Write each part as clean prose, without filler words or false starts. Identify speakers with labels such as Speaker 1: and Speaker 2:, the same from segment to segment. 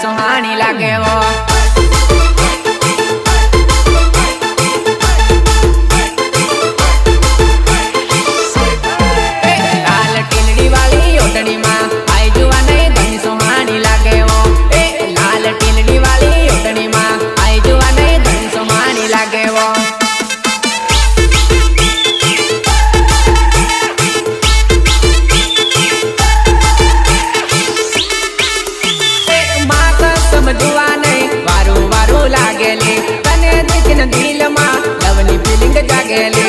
Speaker 1: सुहानी लागे वो। लाल टीलड़ी वाली ओढ़नी मां आई जुआ नहीं घनी सुहानी लागे वो। लाल टीलड़ी वाली ओढ़नी मां आई जुआ नहीं घनी सुहानी लागे वो। समझुआ नहीं वारू वारू लागेली तने देखन दिल मां लवनी फीलिंग जागेली।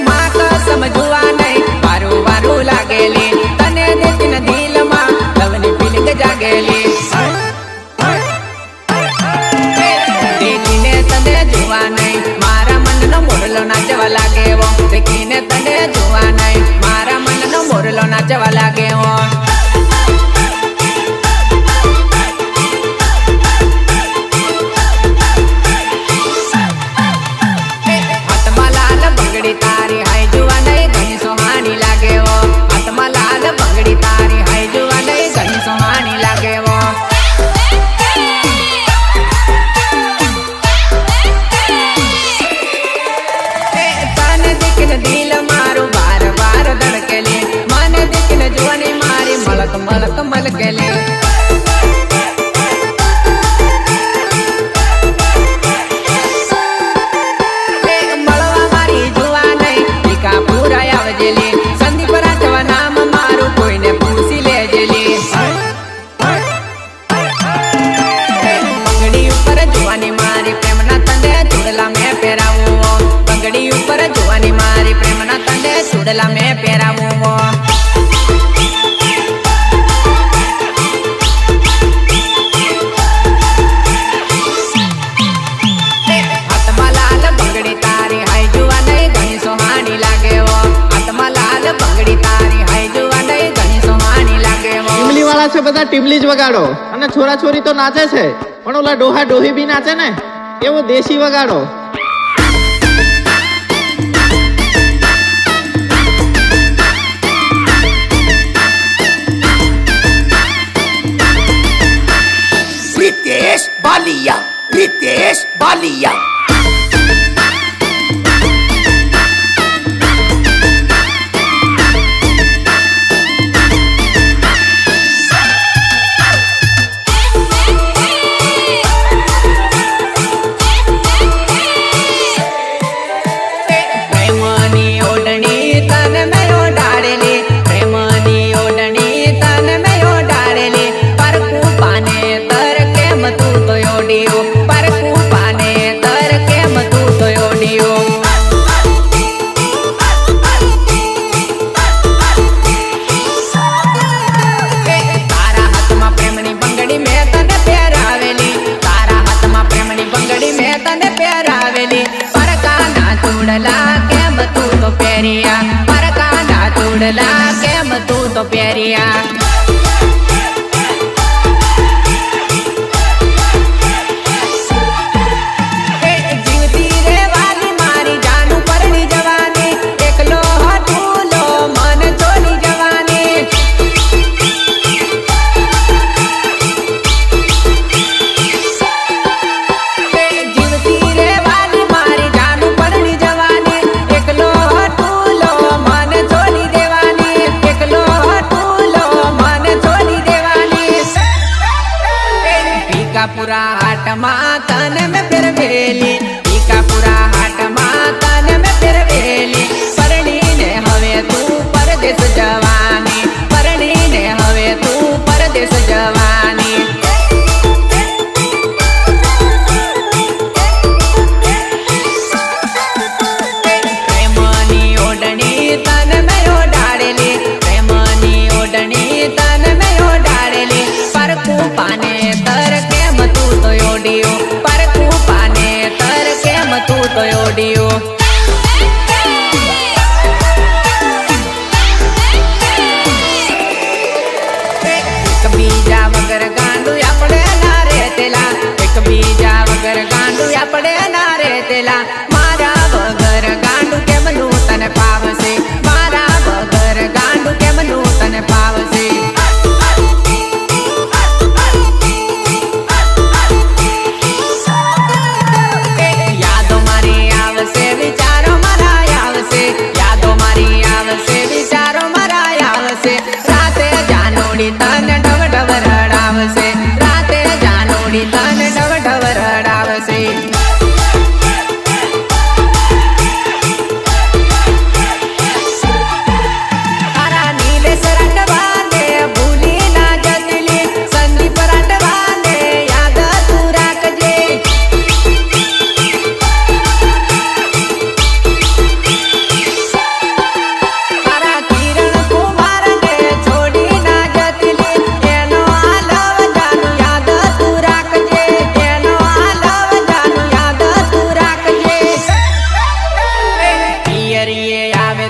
Speaker 1: मां का समझुआ नहीं वारू वारू लागेली तने देखन दिल मां लवनी फीलिंग जागेली। देखीने तने जुआ नहीं मारा मन नो मोरलो नाचवा लागे वो। देखीने तने जुआ नहीं मारा मन नो मोरलो नाचवा लागे वो। हाथमा लाल बंगड़ी तारी हाय जुआ नहीं घनी सुहानी लागे वो। हाथमा लाल बंगड़ी तारी हाय जुआ नहीं घनी सुहानी लागे वो। दिल मारू बार बार धड़केले मन देखन जुआनी मारी मलक मलक मलकेले। मलवा मारी जुआ नहीं टीका पूरा आवजेली संदीप राजवा नाम मारू कोई ने पूछी ले जेली। बंगड़ी ऊपर जुआनी मारी प्रेमना तंदे चूड़ला में पेरावू। बंगड़ी ऊपर जुआनी मारी प्रेमना तंदे चूड़ला में पेरावू वो। हाथमा लाल बंगड़ी तारी हाय जुआ नहीं घनी सुहानी लागे वो। हाथमा लाल बंगड़ी तारी हाय जुआ नहीं घनी सुहानी लागे वो।
Speaker 2: ટીમલી વાળા છે બધા ટીમલી જ વગાડો અને છોરા છોરી તો નાચે છે પણ ઓલા ડોહા ડોહી બી નાચે ને એવો દેશી વગાડો।
Speaker 3: रितेश बालिया, रितेश बालिया।
Speaker 1: प्रेमनी ओढ़नी तन में ओढ़ाड़ेली प्रेमनी ओढ़नी तन में ओढ़ाड़ेली पर पाने तर के मतू तो ओडियो पर पाने तर के मतू तो ओडियो। तारा हाथ में प्रेमनी बंगड़ी में तने प्यारावेली तारा हाथ में प्रेमनी बंगड़ी में तने प्यारावेली पर काना चूड़ला के मतू तो प्यारिया पर काना चूड़ला के मतू तो प्यारिया। जीवती रे वाली मारी जानू परनी जवानी एकलो हटूलो मन छोड़ी जवानी। जीवती रे वाली मारी जानू परनी जवानी एकलो हटूलो मन छोड़ी देवानी एकलो हटूलो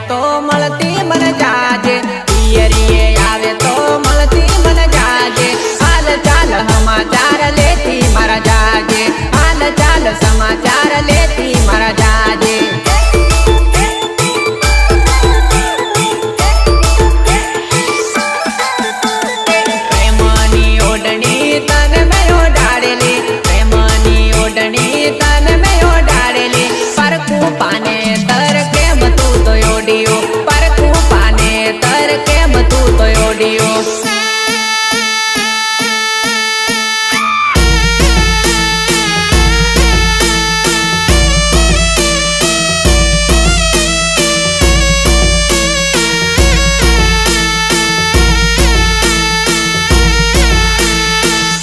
Speaker 1: તો મળતી મને જાજે, પિયરીએ આવે તો મળતી મને જાજે, હાલ ચાલ સમાચાર લેતી મારા જાજે, હાલ ચાલ સમાચાર લેતી મારા જાજે. પ્રેમની ઓઢણી તને મેં ઓઢાડેલી, પ્રેમની ઓઢણી તને મેં ઓઢાડેલી, પરકું પાને તર કેમ તું તો ઓઢિયો, પરકું પાને તર કેમ તું તો ઓઢિયો.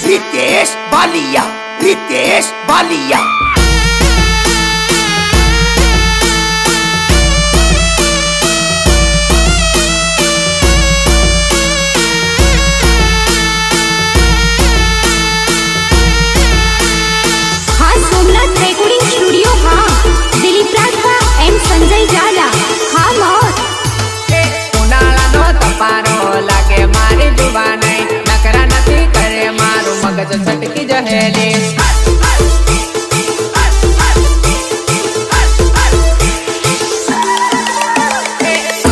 Speaker 3: रितेश बालिया, रितेश बालिया.
Speaker 4: हाँ सोमनाथ रेकॉर्डिंग स्टूडियो, हाँ दिलीप राठवा एम संजय झाला, हाँ मौत.
Speaker 1: ઉનાળાનો તપારો લાગે મારી જુબાનાઈ, નકરા નથી કરે મારું મગજ છટકી જહેલી.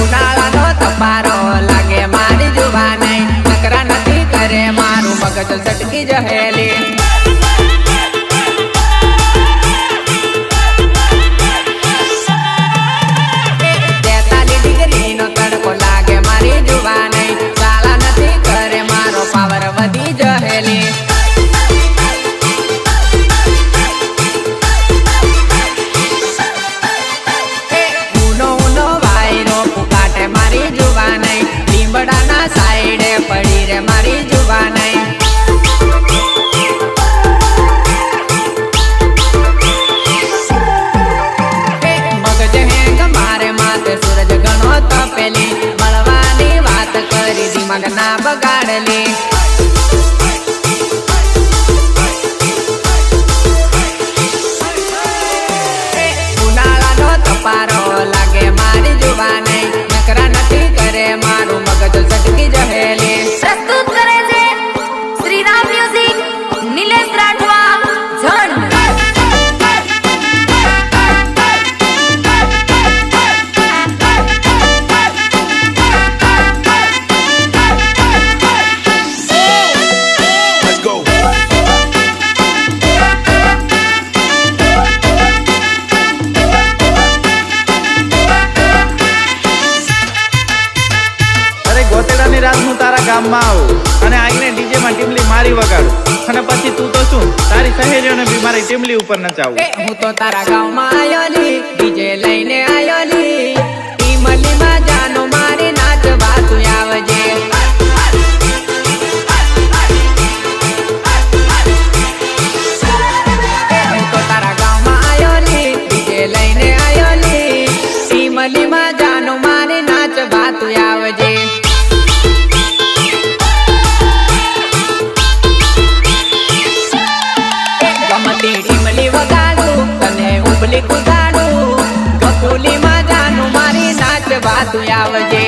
Speaker 1: ઉનાળાનો તપારો લાગે મારી જુબાનાઈ, નકરા નથી કરે મારું મગજ છટકી જહેલી. વધી જહેલી. ઊનો ઊનો વાયરો ફૂકાટે મારી જુબાનાઈ, લીમડાના સાઈડે પડી રે મારી જુબાનાઈ. મગજ હેંગ મારે માથે સૂરજ ઘણો તપેલી, મળવાની વાત કરી દિમાગ ના બગાડલી. તપારો લાગે મારી જુબાનાઈ, નકરા નથી કરે મારું મગજ છટકી જહેલી.
Speaker 4: प्रस्तुत करे છે શ્રીરામ મ્યુઝિક, નિલેશ રાઠવા, ઝણ.
Speaker 3: Let's go.
Speaker 2: અરે ગોતેડાની રાત હું તારા ગામમાં આવું અને આવીને ડીજે માં ટીમલી મારી વગાડું, અને પછી તું તો શું તારી સહેલીઓને બી મારી ટીમલી ઉપર નચાવું.
Speaker 1: હું તો તારા ગામમાં આયોલી, ડીજે લઈને આયોલી, ઈમલીમાં જાનો મારી નાચવા તું આવજે. હું તો તારા ગામમાં આયોલી, ડીજે લઈને આયોલી, ઈમલીમાં જાનો મારી નાચવા તું આવજે. ગમતી ઈમલી વગાડું, તને ઉબલી કુદાડું, કપૂલીમાં જાનું મારી નાચવા તું આવજે.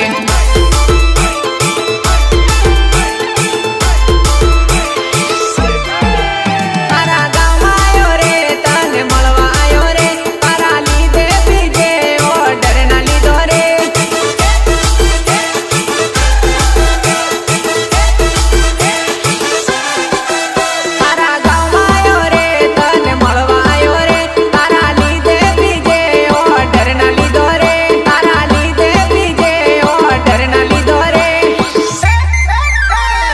Speaker 1: તારા ગામમાં આયો રે, તને મળવા આયો રે, તારા લીધે બીજે ઓર્ડર ના લીધો રે. તારા ગામમાં આયો રે, તને મળવા આયો રે, તારા લીધે બીજે ઓર્ડર ના લીધો રે, તારા લીધે બીજે ઓર્ડર ના લીધો રે.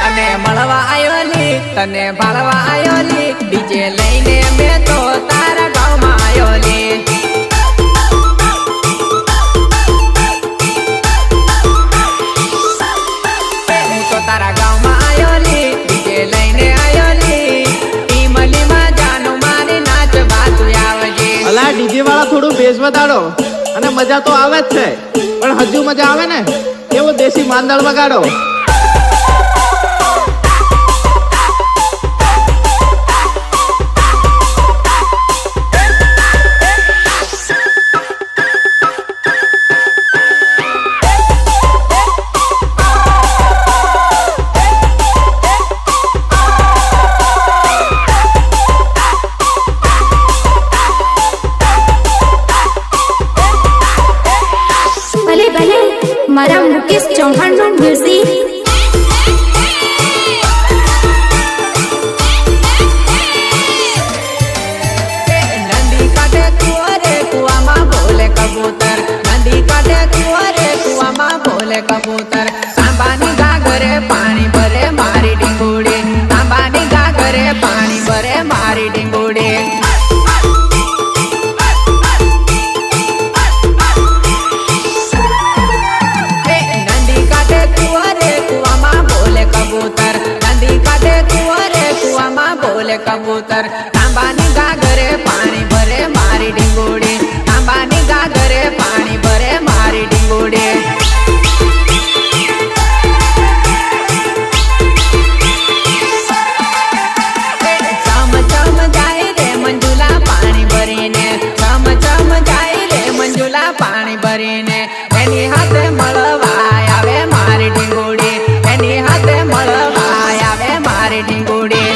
Speaker 1: અને મળવા આયોલી, તને ભાળવા આયોલી, ડીજે લઈને મેં તો તારા ગામમાં આયોલી. હું તો તારા ગામમાં આયોલી, ડીજે લઈને આયોલી, ઈમલીમાં જાનું મારી નાચવા તું આવજે.
Speaker 2: અલા ડીજે વાળા થોડું બેસ વધારો, અને મજા તો આવે જ છે, પણ હજુ મજા આવે ને એવો દેશી માંદળ વગાડો.
Speaker 4: મારા મુકેશ ચૌહાણનું મ્યુઝિક.
Speaker 1: નદી કાઢે કુંવરે કુવામાં બોલે કબૂતર, નદી કાઢે કુંવરે કુવામાં બોલે કબૂતર. તાંબાની ગાગરે પાણી ભરે મારી ડીંગુડી, તાંબાની ગાગરે પાણી ભરે મારી ડીંગુડી. નદી કાઢે કુંવરે કુવામાં બોલે કબૂતર, નદી કાઢે કુંવરે કુવામાં બોલે કબૂતર. તાંબાની ગાગરે પાણી ભરે મારી ડીંગુડી, તાંબાની ગાગરે પાણી ભરે મારી ડીંગુડી. ચમ ચમ જાય રે મંજુલા પાણી ભરીને, ચમ ચમ જાય રે મંજુલા પાણી ભરીને. એની હાથે મળવા આવે મારી ડીંગુડી, એની હાથે મળવા આવે મારી ડીંગુડી.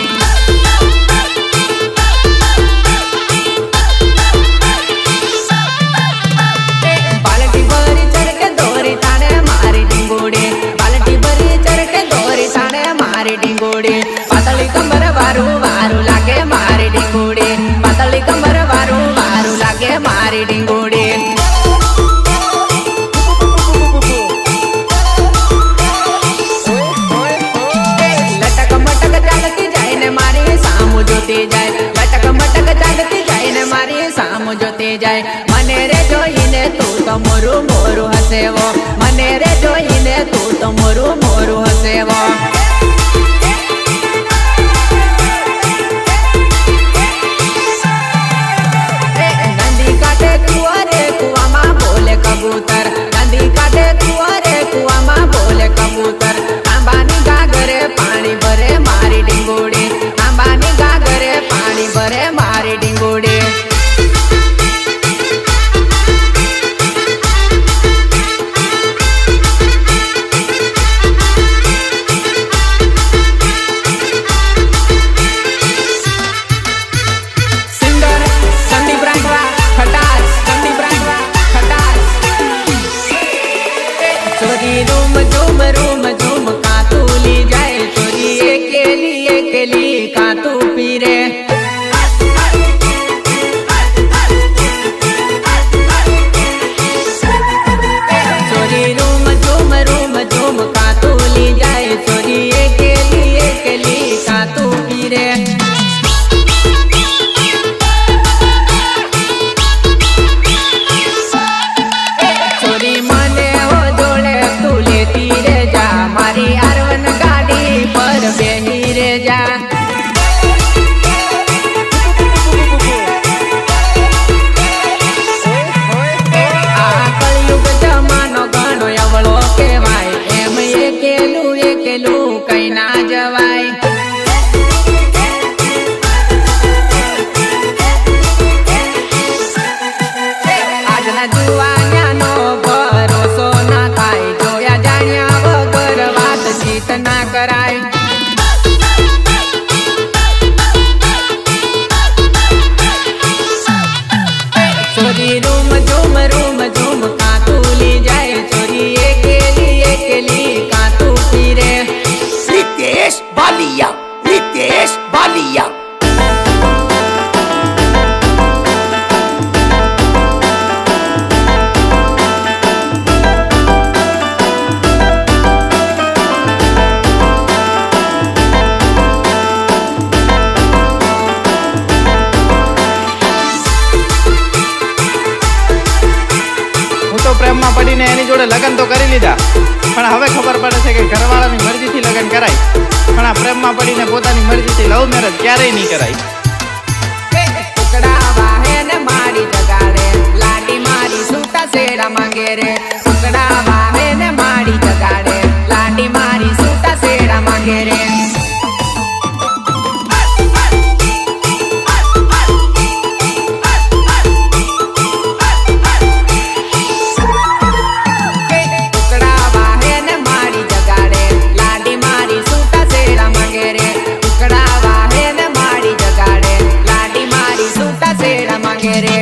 Speaker 1: બાલટી ભરી ચરકે દોરી તાણે મારી ડીંગુડી, બાલટી ભરી ચરકે દોરી તાણે મારી ડીંગુડી. પાતળી કમર વારું વારું લાગે મારી ડીંગુડી, પાતળી કમર વારું વારું લાગે મારી ડીંગુડી. લટક મટક ચાલતી જાય ને મારી સામું જોતી જાય, લટક મટક ચાલતી જાય ને મારી સામું જોતી જાય. મને રે જોઈને તું તો મોરું મોરું હસેવો, મને રે જોઈને તું તો મોરું મોરું હસેવો. નદી કાઢે કુંવરે કુવામાં બોલે કબૂતર, નદી કાઢે કુંવરે કુવામાં બોલે કબૂતર. તાંબાની ગાગરે પાણી ભરે મારી ડીંગુડી, તાંબાની ગાગરે પાણી ભરે મારી ડીંગુડી. સિંગર સંદીપ રાઠવા ખટાસ, સંદીપ રાઠવા ખટાસ. ચોરી રૂમ ઝૂમ રૂમ ઝૂમ કાતું લી જાય, ચોરી એકેલી એકેલી કાતું પીરે. ચોરી રૂમ ઝૂમ રૂમ ઝૂમ કાતું લી જાય, ચોરી એકેલી એકેલી કાતું પીરે. ચોરી મને હો જોડે તું લેતી રે જા, મારી આરવન ગાડી પર બેહી રે જા. આ કળિયુગ જમાનો ઘણો અવળો કહેવાય, એમ એકેલું એકેલું કઈ ના જવાય. આજના જુવાનિયાનો ભરોસો ના થાય, જોયા જાણ્યા વગર વાતચીત ના કરાય. ચોરી રૂમ ઝૂમ રૂમ ઝૂમ કાતું લી જાય, ચોરી એકેલી એકેલી કાતું પીરે.
Speaker 3: रितेश बालिया, रितेश बालिया.
Speaker 2: હું તો પ્રેમમાં પડીને એની જોડે લગ્ન તો કરી લીધા, પણ હવે ખબર પડે છે કે ઘરવાળાની મરજીથી લગ્ન કરાય, પણ આ પ્રેમમાં પડીને પોતાની મરજીથી લવ મેરેજ ક્યારેય નહીં કરાય.
Speaker 1: ટુકડા વાહે ને મારી જગાડે, લાડી મારી સૂટા શેડા માંગે રે. ટુકડા વાહે ને મારી જગાડે, લાડી મારી સૂટા શેડા માંગે રે. ટુકડા વાહે ને મારી જગાડે, લાડી મારી સૂટા શેડા માંગે રે. ટુકડા વાહે ને મારી જગાડે, લાડી મારી સૂટા શેડા માંગે રે.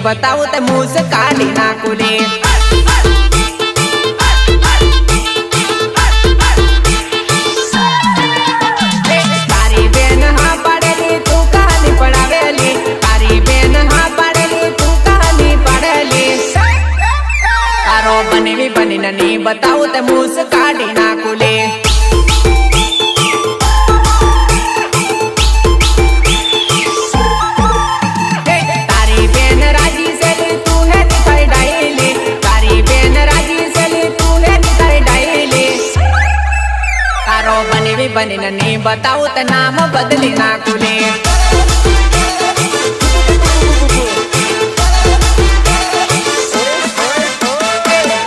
Speaker 1: बताऊं ते मुंह से काढ़ी नाखू ले। तारी बेन हाँ पढ़ेली तू कहानी पढ़ावेली, तारी बेन हाँ पढ़ेली तू कहानी पढ़ेली। तारो बनेवी बनी नहीं बताऊं ते मुंह से काढ़ी नाखू ले। बनी नहीं बताऊं ते नाम बदली नाखू ले।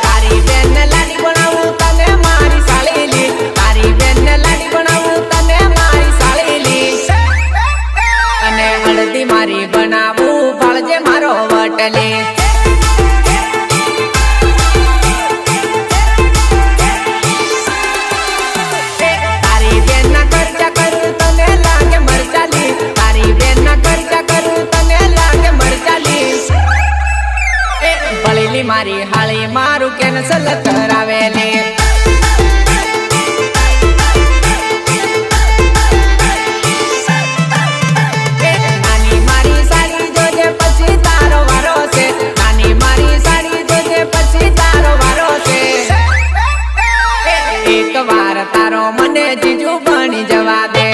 Speaker 1: तारी बेन लाडी बनाऊं तने मारी साळेली, तारी बेन लाडी बनाऊं तने मारी साळेली। अने हळदी मारी बनावूं भाळजे मारो वटले। मारी हाली मारू कैंसल करावेले। नानी मारी साड़ी जोजे पछी तारो वारो से, नानी मारी साड़ी जोजे पछी तारो वारो से। एक बार तारो मने जीजू बनी जवा दे।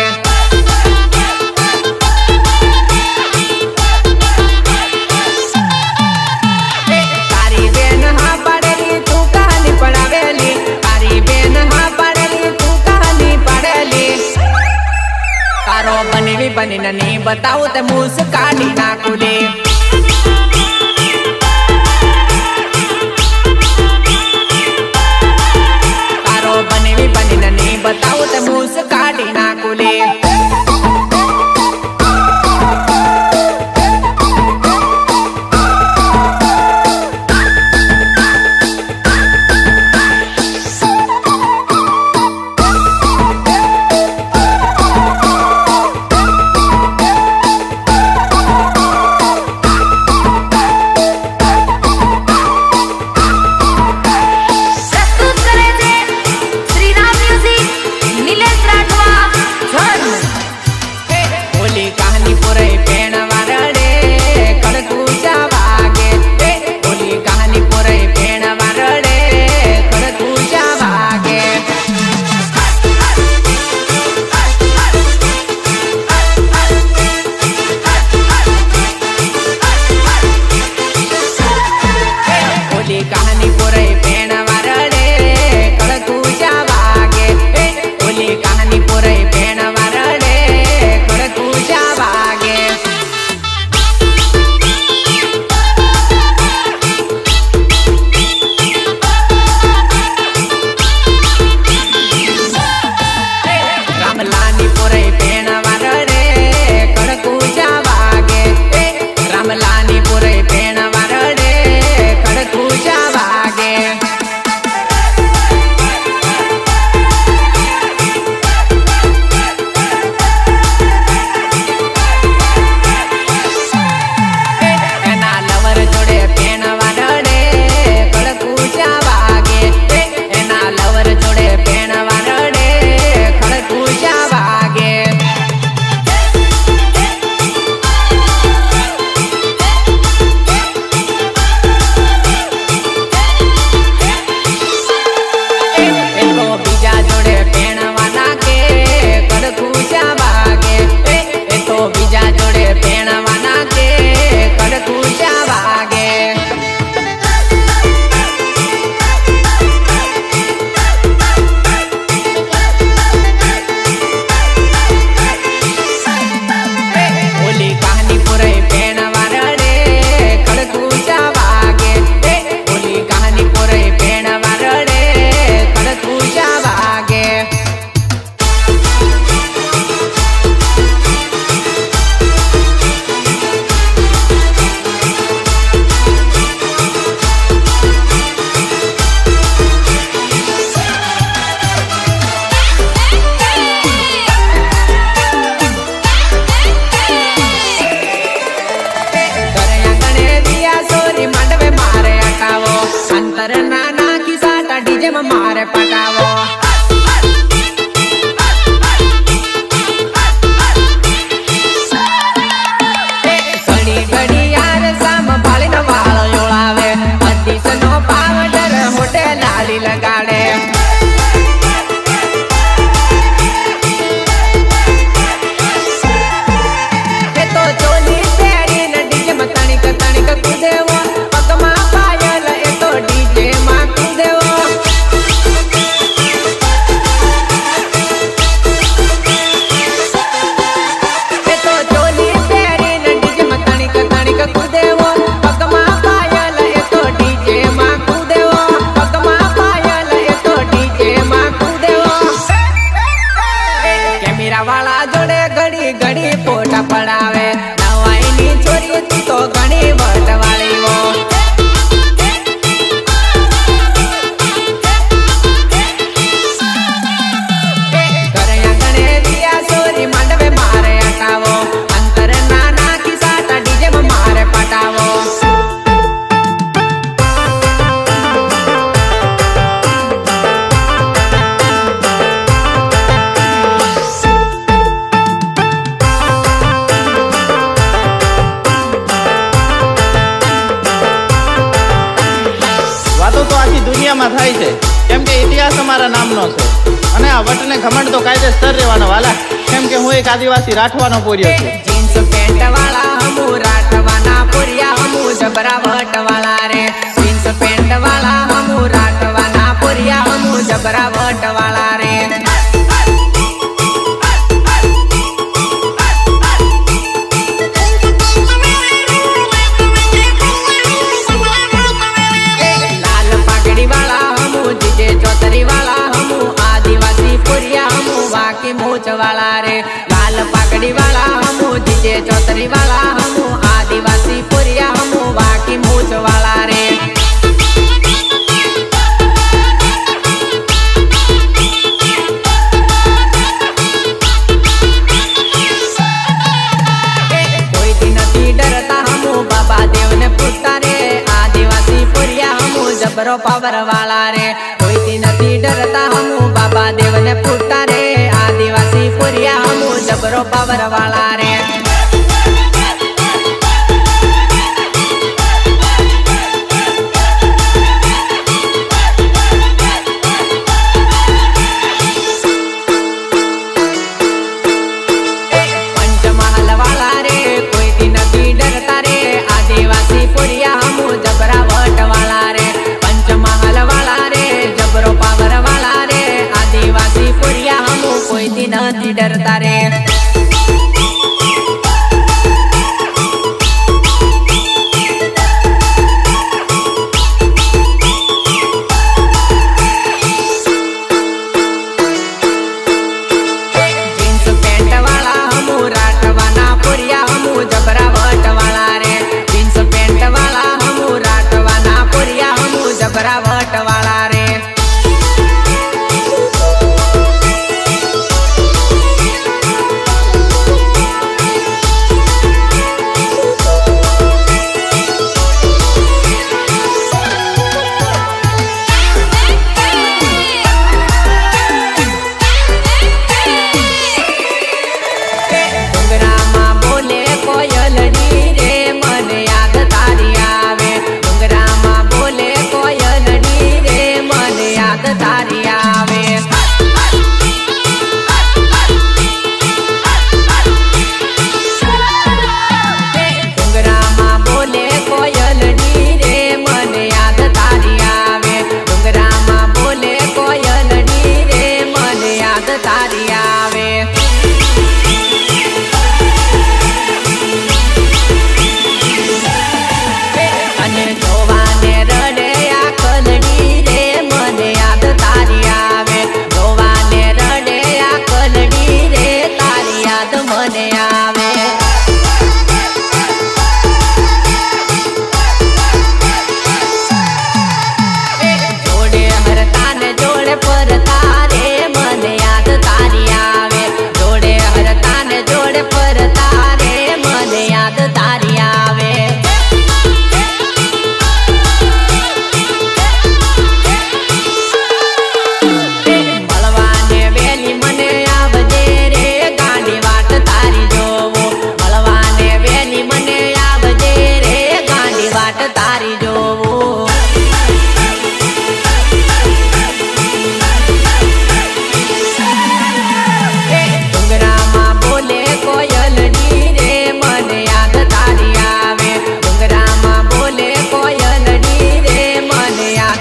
Speaker 1: बनेवी बनी नहीं बताऊं ते मुंह से काढ़ी नाखू ले। तारो बनेवी बनी नहीं बताऊं ते मुंह से काढ़ी नाखू ले। ના નાખી સાટા ડીજે માં મારે પટાવો ઘડી ઘડી યાર સામ ભાળીને વાળ ઓળાવે અતિશનો પાવડર હોટે લાલી લગાડે વાળા જોડે ઘડી ઘડી ફોટા પડાવે નવાઈ ની છોરી તું તો ઘણી વટવાળી હો ઘરે આંગણે દિયા સોરી માંડવે મારે અટાવો અંતર ના નાખી સાટા ડીજે માં મારે પટાવો
Speaker 2: દુનિયામાં થાય છે કેમ કે ઇતિહાસ અમારા નામનો છે અને આ વટને ઘમંડ તો કાયદેસર રહેવાનો વાલા કેમ કે હું એક આદિવાસી રાઠવાનો પોરિયો છું
Speaker 1: જીન્સ પેન્ટ વાળા હમુ રાઠવાના પોરિયા હમુ જબરા વટ વાળા રે જીન્સ પેન્ટ વાળા હમુ રાઠવાના પોરિયા હમુ જબરા વટ વાળા રે मूछ वाला रे लाल पगड़ी वाला हमू जीजे चौधरी वाला हमू आदिवासी पुरिया हमू बाकी मूछ वाला रे कोई दिन नहीं डरता हमू बाबा देव ने पूछता रे आदिवासी पुरिया हमू जबरो पावर वाला रे कोई दिन नहीं डरता हमू बाबा देव ने पूछता रे आदिवासी पुरिया हमू जबरो पावर वाला रे पंचमहल वाला रे कोई दिन नहीं डरता रे आदिवासी पुरिया हमू जबरा वट वाला रे पंचमहल वाला रे जबरो पावर वाला रे आदिवासी पुरिया हमू कोई दिन नहीं डरता रे जीन्स पेंट वाला हमू राठवाना पुरिया हमू जबरा वट वाला रे जीन्स पेंट वाला हमू राठवाना पुरिया हमू जबरा वट वाला रे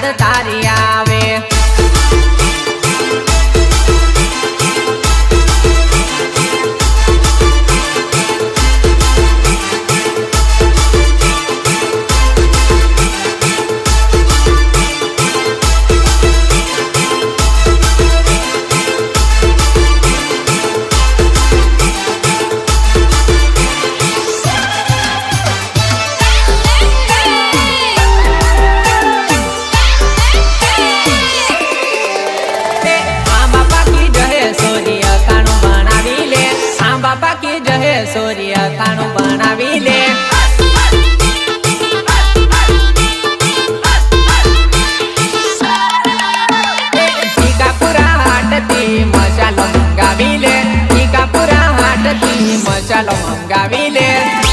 Speaker 1: યાદ તારી આવે. સોરિયા ખાણું બનાવી લે. ટીકાપુરા હાટથી મસાલો મંગાવી લે. ટીકાપુરા હાટથી મસાલો મંગાવી લે.